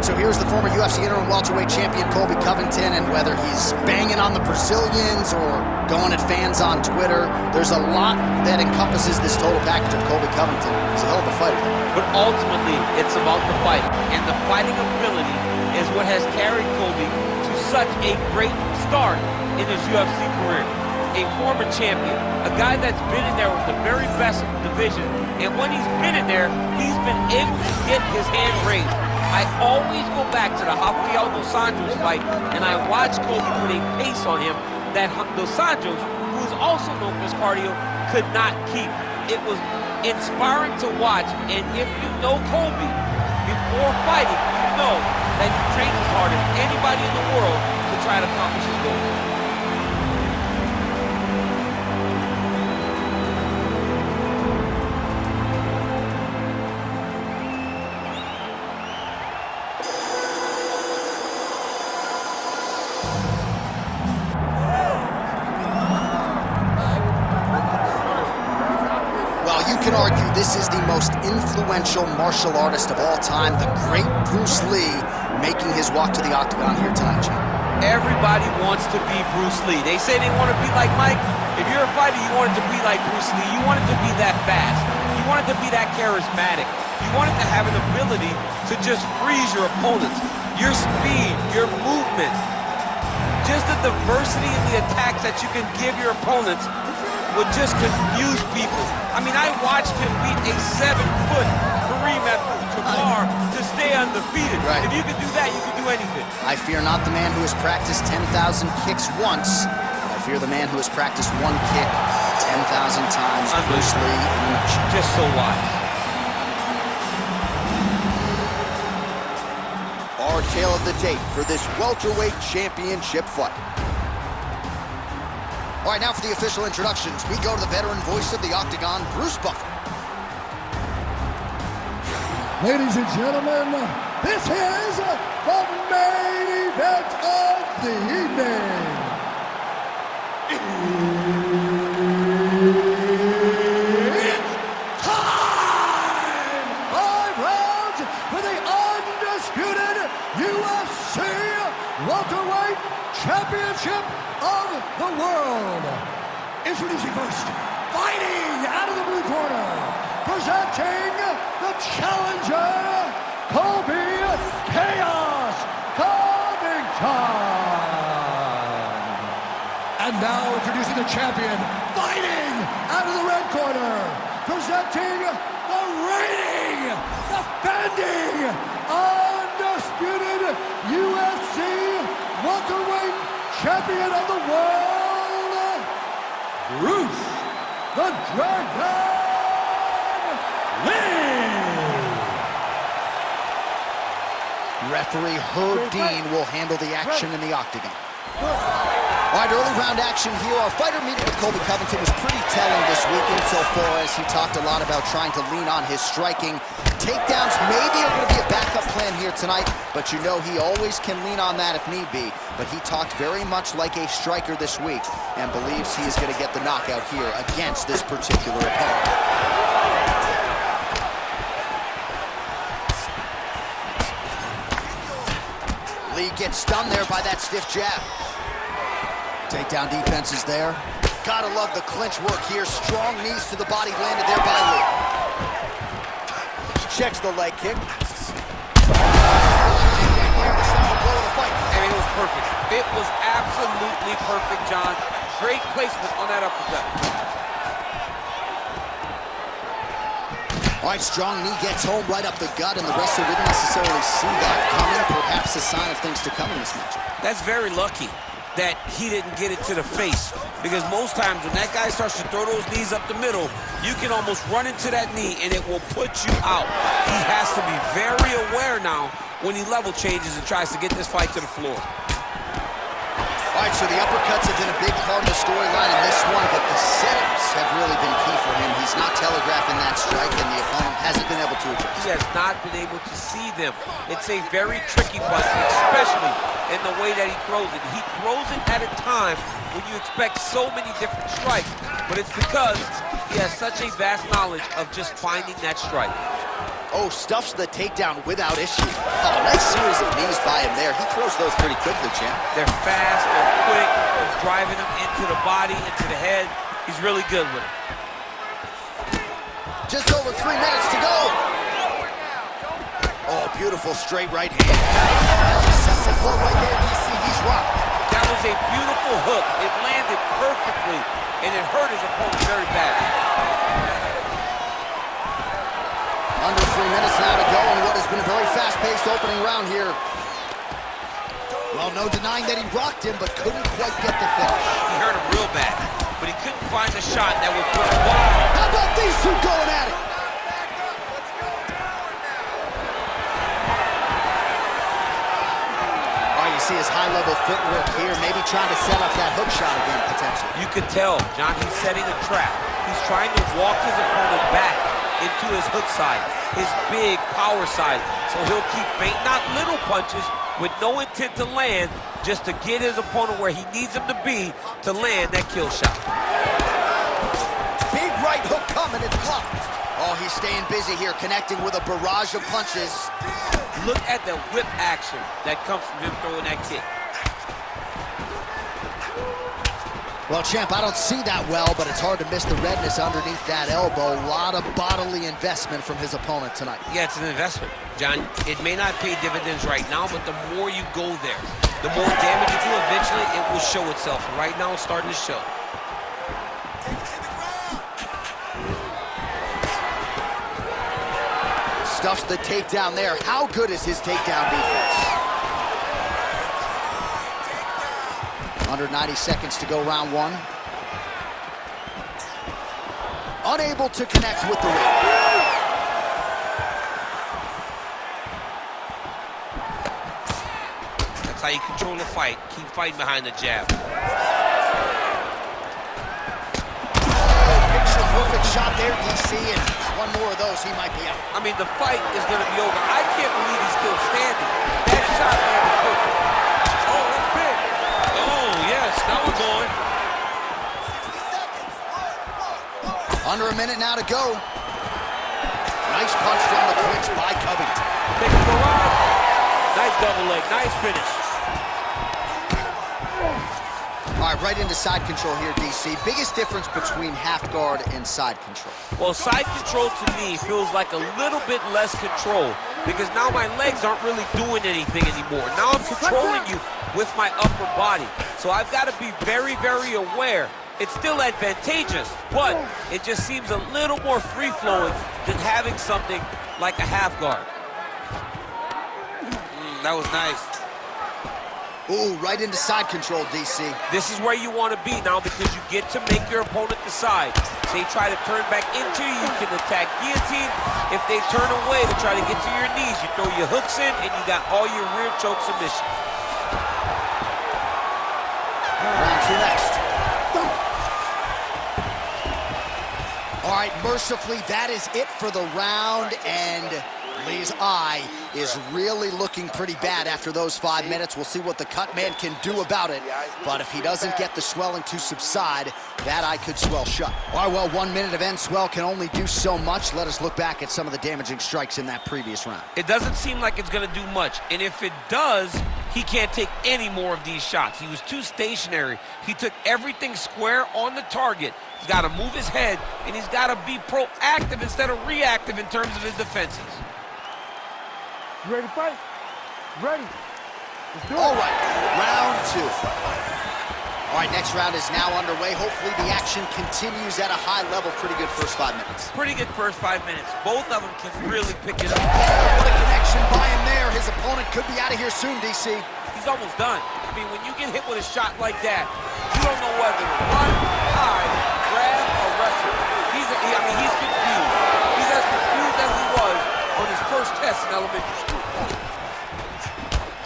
So here's the former UFC interim welterweight champion Colby Covington, and whether he's banging on the Brazilians or going at fans on Twitter, there's a lot that encompasses this total package of Colby Covington. He's a hell of a fighter. But ultimately, it's about the fighting, and the fighting ability is what has carried Colby to such a great start in his UFC career. A former champion, a guy that's been in there with the very best of the division, and when he's been in there, he's been able to get his hand raised. I always go back to the Rafael Dos Anjos fight, and I watch Colby put a pace on him that Dos Anjos, who is also known for his cardio, could not keep. It was inspiring to watch, and if you know Colby before fighting, you know that he trains as hard as anybody in the world to try to accomplish his goal. You can argue this is the most influential martial artist of all time, the great Bruce Lee, making his walk to the octagon here tonight, Jim. Everybody wants to be Bruce Lee. They say they want to be like Mike. If you're a fighter, you want it to be like Bruce Lee. You want it to be that fast. You want it to be that charismatic. You want it to have an ability to just freeze your opponents. Your speed, your movement, just the diversity in the attacks that you can give your opponents would just confuse people. I mean, I watched him beat a 7-foot Kareem Abdul-Jabbar to stay undefeated. Right. If you could do that, you could do anything. I fear not the man who has practiced 10,000 kicks once. I fear the man who has practiced one kick 10,000 times. Bruce Lee in action. Just so wise. Our tale of the tape for this welterweight championship fight. All right, now for the official introductions, we go to the veteran voice of the octagon, Bruce Buffer. Ladies and gentlemen, this is the main event of the evening. It's time! 5 rounds for the undisputed UFC welterweight championship of the world. Introducing first, fighting out of the blue corner, presenting the challenger, Colby Chaos Covington. And now introducing the champion, fighting out of the red corner, presenting the reigning, defending, undisputed UFC welterweight champion of the world, Bruce the Dragon Lee. Referee Herb Dean will handle the action in the octagon. All right, early round action here. Our fighter meeting with Colby Covington was pretty telling this week insofar as he talked a lot about trying to lean on his striking. Takedowns may be able to be a backup plan here tonight, but you know he always can lean on that if need be. But he talked very much like a striker this week and believes he is going to get the knockout here against this particular opponent. Lee gets stunned there by that stiff jab. Takedown defense is there. Gotta love the clinch work here. Strong knees to the body landed there by Lee. Checks the leg kick. I mean, it was perfect. It was absolutely perfect, John. Great placement on that uppercut. All right, strong knee gets home right up the gut, and the wrestler didn't necessarily see that coming. Perhaps a sign of things to come in this match. That's very lucky that he didn't get it to the face, because most times when that guy starts to throw those knees up the middle, you can almost run into that knee and it will put you out. He has to be very aware now when he level changes and tries to get this fight to the floor. All right, so the uppercuts have been a big part of the storyline in this one, but the setups have really been key for him. He's not telegraphing that strike, and the opponent hasn't been able to to adjust. He has not been able to see them. It's a very tricky punch, especially in the way that he throws it. He throws it at a time when you expect so many different strikes, but it's because he has such a vast knowledge of just finding that strike. Oh, stuffs the takedown without issue. Oh, nice series of knees by him there. He throws those pretty quickly, champ. They're fast, they're quick. He's driving them into the body, into the head. He's really good with it. Just over 3 minutes to go. Oh, beautiful straight right hand. Support right there, DC. He's rocked. That was a beautiful hook. It landed perfectly, and it hurt his opponent very bad. Under 3 minutes now to go in what has been a very fast-paced opening round here. Well, no denying that he rocked him, but couldn't quite get the finish. He hurt him real bad, but he couldn't find a shot that would put him down. How about these two going at it? Oh, you see his high-level footwork here, maybe trying to set up that hook shot again, potentially. You could tell, John, he's setting a trap. He's trying to walk his opponent back into his hook side, his big power side. So he'll keep faint, not little punches, with no intent to land, just to get his opponent where he needs him to be to land that kill shot. Big right hook coming, it's blocked. Oh, he's staying busy here, connecting with a barrage of punches. Look at the whip action that comes from him throwing that kick. Well, champ, I don't see that well, but it's hard to miss the redness underneath that elbow. A lot of bodily investment from his opponent tonight. Yeah, it's an investment, John. It may not pay dividends right now, but the more you go there, the more damage you do, eventually it will show itself. Right now, it's starting to show. Stuffs the takedown there. How good is his takedown defense? Under 90 seconds to go, round one. Unable to connect with the ring. That's how you control the fight. Keep fighting behind the jab. Picture perfect shot there, DC, and one more of those, he might be out. I mean, the fight is going to be over. I can't believe he's still standing. That shot landed perfect. Oh, that's big. Oh, yes, now we're going. Under a minute now to go. Nice punch from the clinch by Covington. Taking the rod. Nice double leg, nice finish. All right, right into side control here, DC. Biggest difference between half guard and side control? Well, side control to me feels like a little bit less control because now my legs aren't really doing anything anymore. Now I'm controlling you with my upper body. So I've got to be very, very aware. It's still advantageous, but it just seems a little more free-flowing than having something like a half guard. That was nice. Ooh, right into side control, DC. This is where you want to be now because you get to make your opponent decide. They try to turn back into you, you can attack guillotine. If they turn away to try to get to your knees, you throw your hooks in and you got all your rear choke submission. Round two next. All right, mercifully, that is it for the round, and Lee's eye is really looking pretty bad after those 5 minutes. We'll see what the cut man can do about it, but if he doesn't get the swelling to subside, that eye could swell shut. All right, well, 1 minute of end swell can only do so much. Let us look back at some of the damaging strikes in that previous round. It doesn't seem like it's going to do much, and if it does, he can't take any more of these shots. He was too stationary. He took everything square on the target. He's got to move his head, and he's got to be proactive instead of reactive in terms of his defenses. You ready to fight? Ready. Let's do it. All right, round two. All right, next round is now underway. Hopefully the action continues at a high level. Pretty good first 5 minutes. Pretty good first 5 minutes. Both of them can really pick it up. What a connection by him there. His opponent could be out of here soon, DC. He's almost done. I mean, when you get hit with a shot like that, you don't know whether to run, hide, grab, or wrestle. He's confused. He's as confused as he was on his first test in elementary school.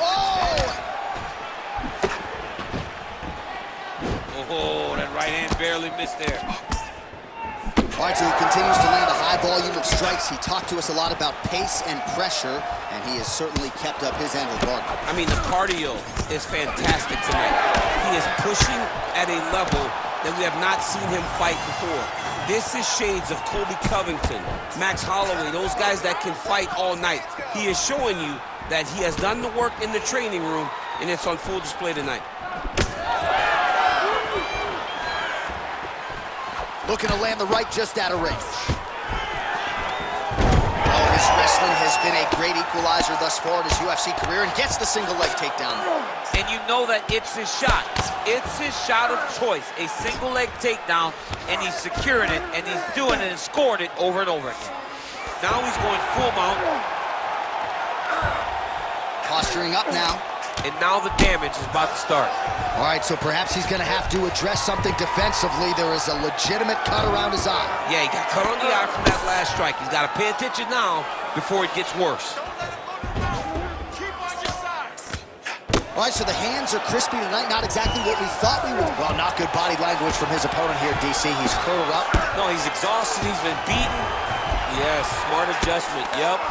Oh! Oh, that right hand barely missed there. All right, so he continues to land a high volume of strikes. He talked to us a lot about pace and pressure, and he has certainly kept up his end of the bargain. I mean, the cardio is fantastic tonight. He is pushing at a level that we have not seen him fight before. This is shades of Colby Covington, Max Holloway, those guys that can fight all night. He is showing you that he has done the work in the training room, and it's on full display tonight. Looking to land the right just out of range. Oh, his wrestling has been a great equalizer thus far in his UFC career, and gets the single leg takedown. And you know that it's his shot. It's his shot of choice, a single leg takedown, and he's secured it, and he's doing it and scored it over and over again. Now he's going full mount. Posturing up now. And now the damage is about to start. All right, so perhaps he's going to have to address something defensively. There is a legitimate cut around his eye. Yeah, he got cut on the eye from that last strike. He's got to pay attention now before it gets worse. All right, so the hands are crispy tonight. Not exactly what we thought we would. Well, not good body language from his opponent here, DC. He's curled up. No, he's exhausted. He's been beaten. Yes, smart adjustment. Yep.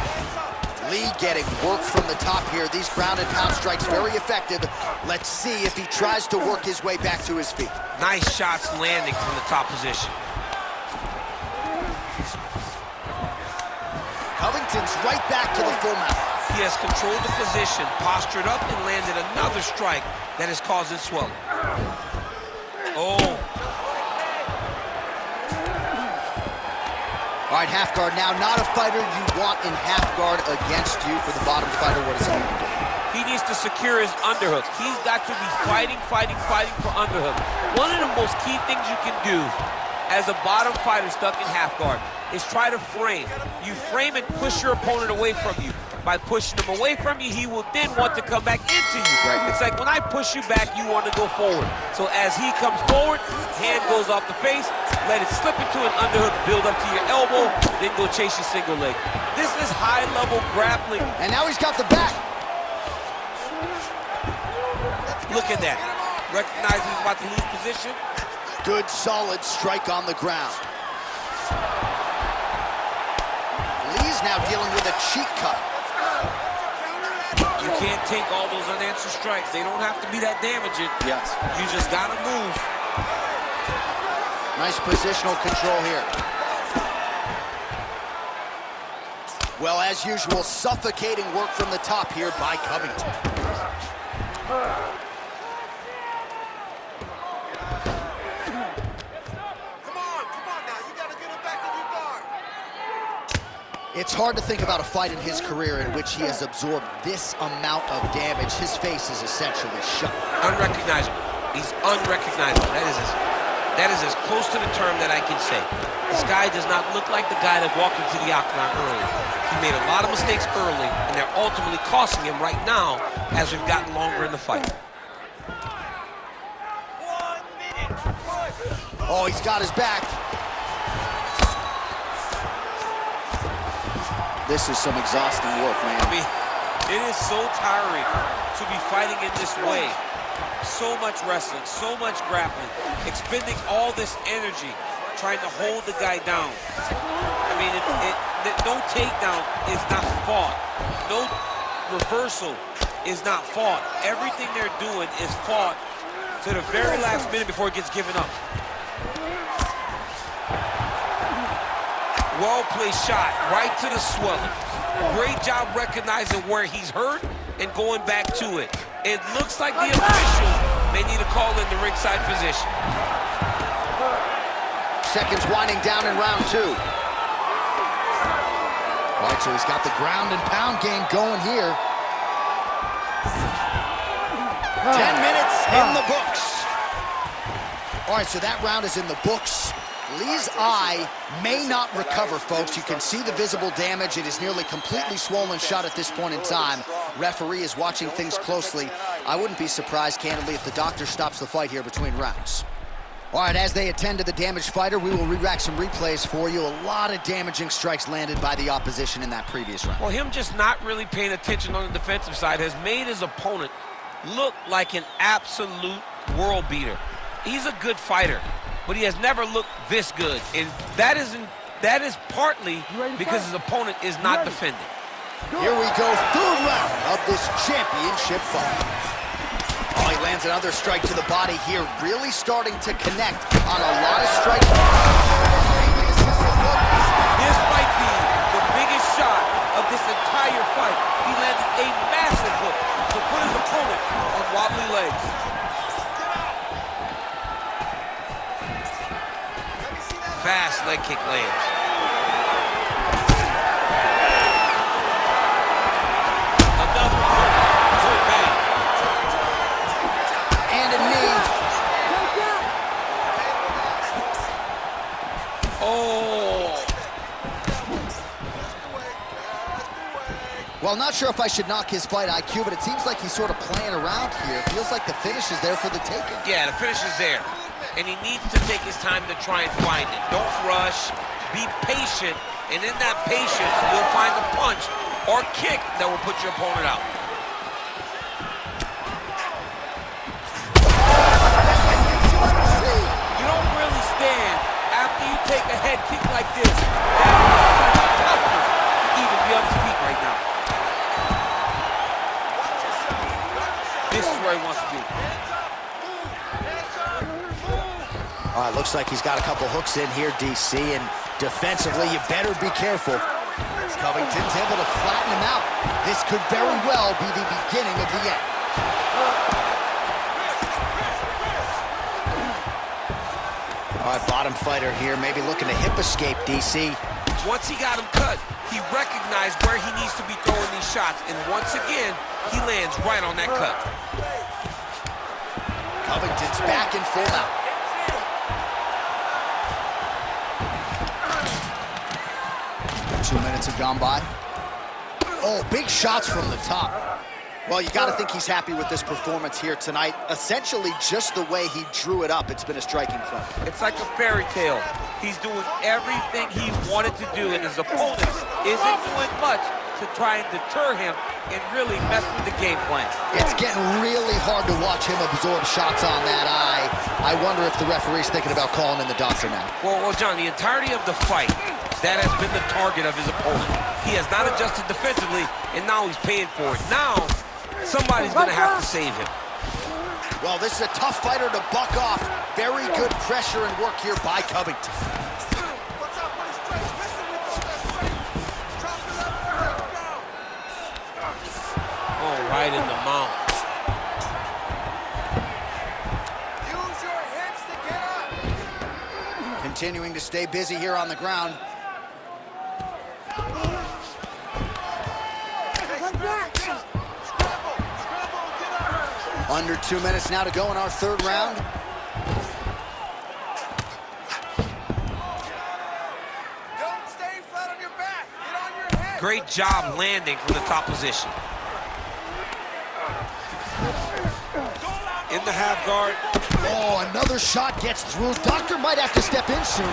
Lee getting work from the top here. These ground and pound strikes very effective. Let's see if he tries to work his way back to his feet. Nice shots landing from the top position. Covington's right back to the full mount. He has controlled the position, postured up, and landed another strike that is causing swelling. Oh. All right, half guard now. Not a fighter you want in half guard against you. For the bottom fighter, what does he need to do? He needs to secure his underhook. He's got to be fighting for underhook. One of the most key things you can do as a bottom fighter stuck in half guard is try to frame. You frame and push your opponent away from you. By pushing him away from you, he will then want to come back into you. Right. It's like when I push you back, you want to go forward. So as he comes forward, hand goes off the face, let it slip into an underhook, build up to your elbow, then go chase your single leg. This is high-level grappling. And now he's got the back. Look at that. Recognizing he's about to lose position. Good, solid strike on the ground. Lee's now dealing with a cheek cut. You can't take all those unanswered strikes. They don't have to be that damaging. Yes. You just got to move. Nice positional control here. Well, as usual, suffocating work from the top here by Covington. It's hard to think about a fight in his career in which he has absorbed this amount of damage. His face is essentially shut. Unrecognizable. He's unrecognizable. That is as close to the term that I can say. This guy does not look like the guy that walked into the octagon early. He made a lot of mistakes early, and they're ultimately costing him right now as we've gotten longer in the fight. 1 minute. Oh, he's got his back. This is some exhausting work, man. I mean, it is so tiring to be fighting in this way. So much wrestling, so much grappling, expending all this energy trying to hold the guy down. I mean, no takedown is not fought. No reversal is not fought. Everything they're doing is fought to the very last minute before it gets given up. Well-placed shot right to the swelling. Great job recognizing where he's hurt and going back to it. It looks like the officials may need to call in the ringside physician. Seconds winding down in round two. All right, so he's got the ground and pound game going here. 10 minutes in the books. All right, so that round is in the books. Lee's eye may not recover, folks. You can see the visible damage. It is nearly completely swollen shut at this point in time. Referee is watching things closely. I wouldn't be surprised, candidly, if the doctor stops the fight here between rounds. All right, as they attend to the damaged fighter, we will re-rack some replays for you. A lot of damaging strikes landed by the opposition in that previous round. Well, him just not really paying attention on the defensive side has made his opponent look like an absolute world beater. He's a good fighter. but he has never looked this good. And that is partly because his opponent is not defending. Here we go, third round of this championship fight. Oh, he lands another strike to the body here, really starting to connect on a lot of strikes. This might be the biggest shot of this entire fight. He landed a massive hook to put his opponent on wobbly legs. Fast leg kick lands. Another hook. Bang. And a knee. Oh. Well, not sure if I should knock his fight IQ, but it seems like he's sort of playing around here. Feels like the finish is there for the taking. Yeah, the finish is there. And he needs to take his time to try and find it. Don't rush, be patient, and in that patience, you'll find the punch or kick that will put your opponent out. You don't really stand after you take a head kick like this. That is such toughness to even be on his feet right now. This is where he wants to be. All right, looks like he's got a couple hooks in here, DC, and defensively, you better be careful. Covington's able to flatten him out. This could very well be the beginning of the end. All right, bottom fighter here, maybe looking to hip escape, DC. Once he got him cut, he recognized where he needs to be throwing these shots, and once again, he lands right on that cut. Covington's back in full mount. Two minutes have gone by. Oh, big shots from the top. Well, you got to think he's happy with this performance here tonight. Essentially, just the way he drew it up, it's been a striking clip. It's like a fairy tale. He's doing everything he wanted to do, and his opponent isn't doing much to try and deter him and really mess with the game plan. It's getting really hard to watch him absorb shots on that eye. I wonder if the referee's thinking about calling in the doctor now. Well, John, the entirety of the fight, that has been the target of his opponent. He has not adjusted defensively, and now he's paying for it. Now, somebody's going to have to save him. Well, this is a tough fighter to buck off. Very good pressure and work here by Covington. Oh, right in the mount. Use your hips to get up. Continuing to stay busy here on the ground. Under 2 minutes now to go in our third round. Don't stay flat on your back. Get on your head. Great job landing from the top position. In the half guard. Oh, another shot gets through. Doctor might have to step in soon.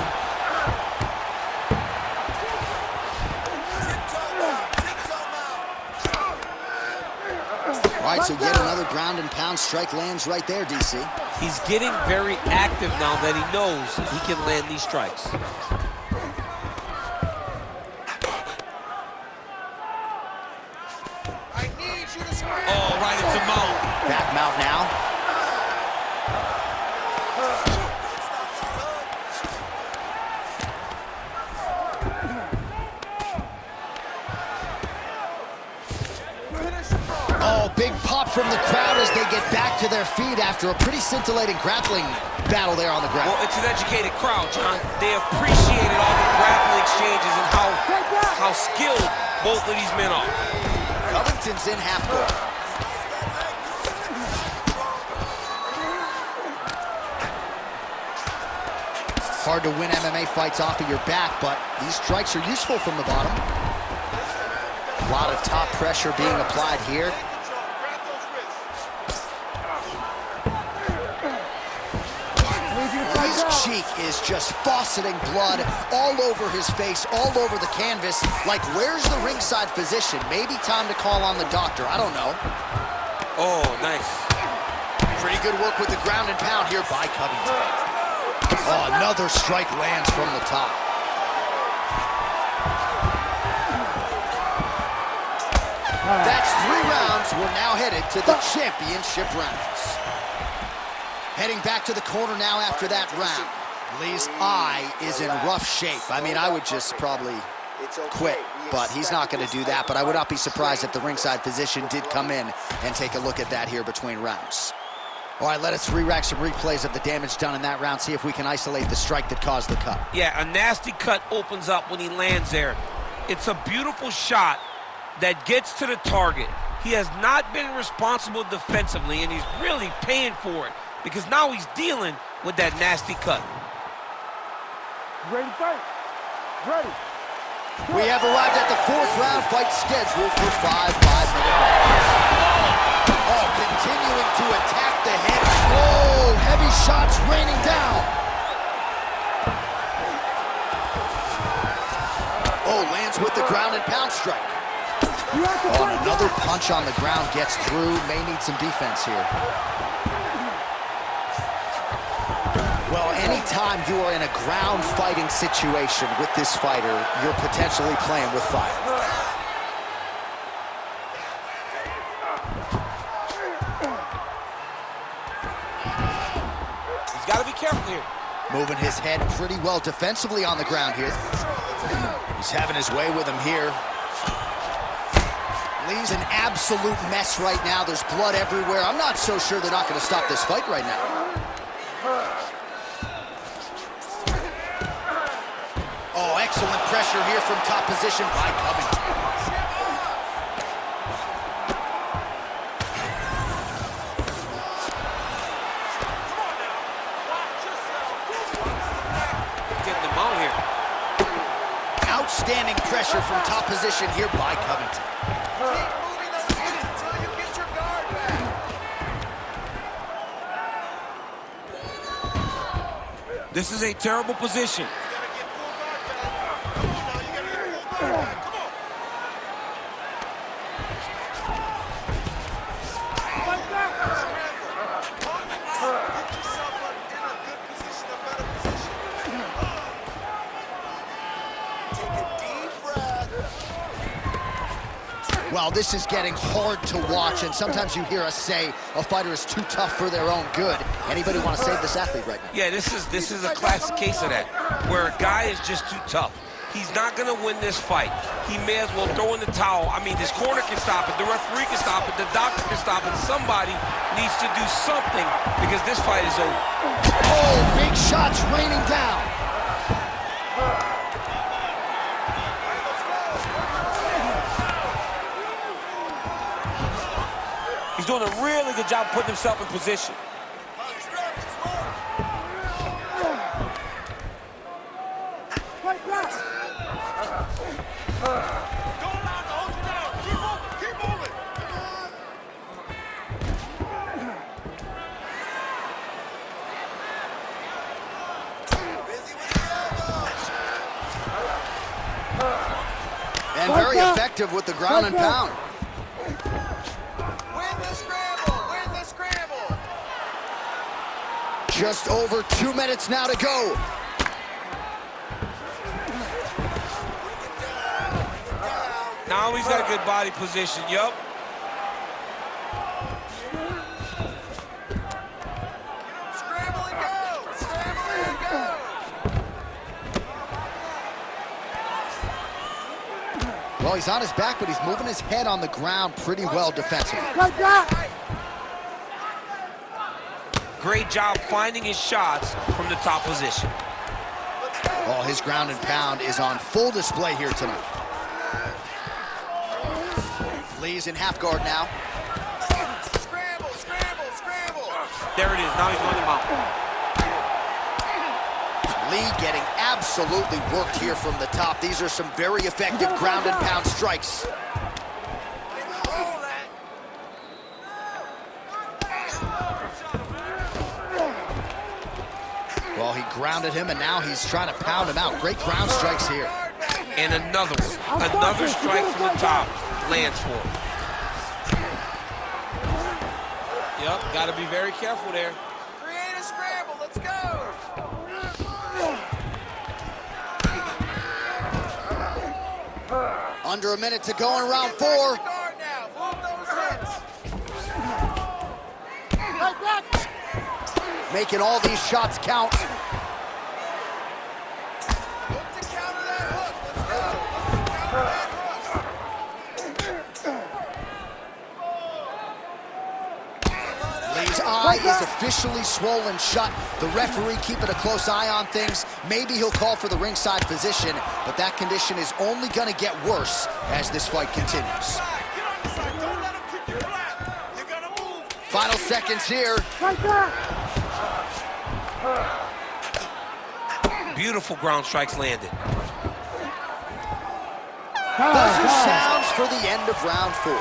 All right, so yet another ground and pound strike lands right there, DC. He's getting very active now that he knows he can land these strikes. I need you to square. Oh, right into mount. Back mount now. Oh, big pop from the crowd as they get back to their feet after a pretty scintillating grappling battle there on the ground. Well, it's an educated crowd, John. They appreciated all the grappling exchanges and how skilled both of these men are. Covington's in half guard. Hard to win MMA fights off of your back, but these strikes are useful from the bottom. A lot of top pressure being applied here. His cheek is just fauceting blood all over his face, all over the canvas. Like, where's the ringside physician? Maybe time to call on the doctor. I don't know. Oh, nice. Pretty good work with the ground and pound here by Covington. Oh, another strike lands from the top. That's 3 rounds. We're now headed to the championship rounds. Heading back to the corner now after that round. Lee's eye is in rough shape. I mean, I would just probably quit, but he's not going to do that. But I would not be surprised if the ringside physician did come in and take a look at that here between rounds. All right, let us re-rack some replays of the damage done in that round, see if we can isolate the strike that caused the cut. Yeah, a nasty cut opens up when he lands there. It's a beautiful shot that gets to the target. He has not been responsible defensively, and he's really paying for it because now he's dealing with that nasty cut. Ready to fight? Ready. We have arrived at the 4th round fight scheduled for 5 5-minute rounds. Oh, continuing to attack the head. Oh, heavy shots raining down. Oh, lands with the ground and pound strike. Oh, and another punch on the ground gets through. May need some defense here. Well, anytime you are in a ground fighting situation with this fighter, you're potentially playing with fire. He's got to be careful here. Moving his head pretty well defensively on the ground here. He's having his way with him here. Lee's an absolute mess right now. There's blood everywhere. I'm not so sure they're not going to stop this fight right now. Oh, excellent pressure here from top position by Covington. Getting them out here. Outstanding pressure from top position here by Covington. Keep moving those feet until you get your guard back. This is a terrible position. Well, this is getting hard to watch, and sometimes you hear us say a fighter is too tough for their own good. Anybody want to save this athlete right now? Yeah, this is a classic case of that, where a guy is just too tough. He's not going to win this fight. He may as well throw in the towel. I mean, this corner can stop it, the referee can stop it, the doctor can stop it. Somebody needs to do something because this fight is over. Oh, big shots raining down. He's doing a really good job putting himself in position. And very effective with the ground and pound. Win the scramble! Win the scramble! Just over 2 minutes now to go. Now he's got a good body position, yup. Scramble and go! Scramble and go! Well, he's on his back, but he's moving his head on the ground pretty well defensively. Great job finding his shots from the top position. Oh, his ground and pound is on full display here tonight. Lee's in half guard now. Scramble, scramble, scramble! There it is. Now he's on him out. Lee getting absolutely worked here from the top. These are some very effective ground and pound strikes. Well, he grounded him, and now he's trying to pound him out. Great ground strikes here. And another one. Another strike from the top. Lands for him. Yep, got to be very careful there. Create a scramble, let's go! Under a minute to go in round 4. Guard now. Move those hips. Making all these shots count. Look to counter that hook. Let's go. Look to counter that hook. Lee's eye is officially swollen shut. The referee keeping a close eye on things. Maybe he'll call for the ringside physician, but that condition is only going to get worse as this fight continues. Get on the side. Don't let him kick you flat. You're gonna move. Final seconds here. Beautiful ground strikes landed. Buzzer sounds for the end of round 4.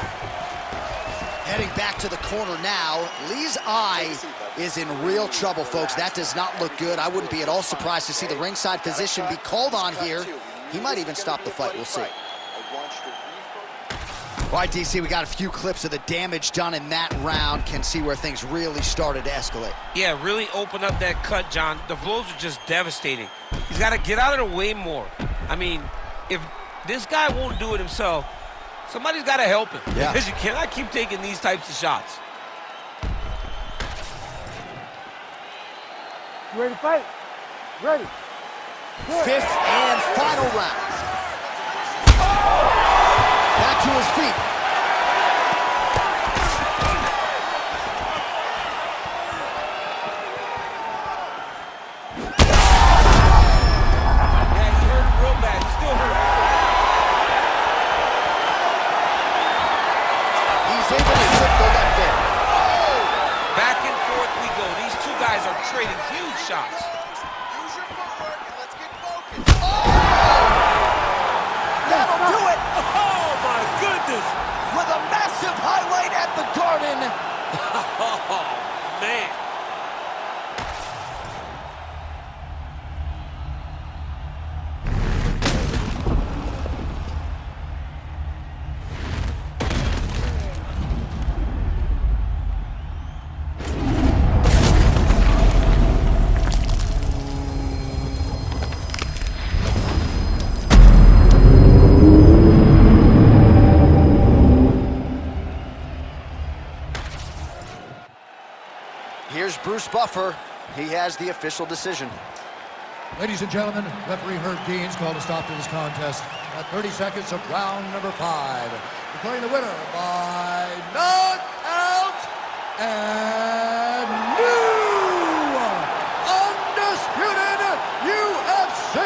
Heading back to the corner now. Lee's eye is in real trouble, folks. That does not look good. I wouldn't be at all surprised to see the ringside physician be called on here. He might even stop the fight. We'll see. All right, DC, we got a few clips of the damage done in that round. Can see where things really started to escalate. Yeah, really open up that cut, John. The blows are just devastating. He's got to get out of the way more. I mean, if this guy won't do it himself, somebody's got to help him. Yeah. Because you cannot keep taking these types of shots. You ready to fight? Ready. Good. 5th and final round. Back to his feet. Yeah, he hurt him real bad. He's still hurt. He's able to flip the left there. Back and forth we go. These two guys are trading huge shots. Use your footwork and let's get focused. That'll do it Oh, my goodness. with a massive highlight at the Garden. Oh, man. Here's Bruce Buffer. He has the official decision. Ladies and gentlemen, referee Herb Dean's called a stop to this contest at 30 seconds of round number 5. Declaring the winner by knockout and new undisputed UFC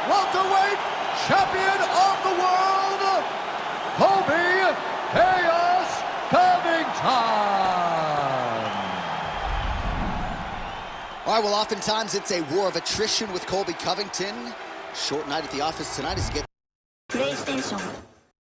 welterweight champion of the world, Colby Covington. All right, well, oftentimes it's a war of attrition with Colby Covington. Short night at the office tonight as he gets PlayStation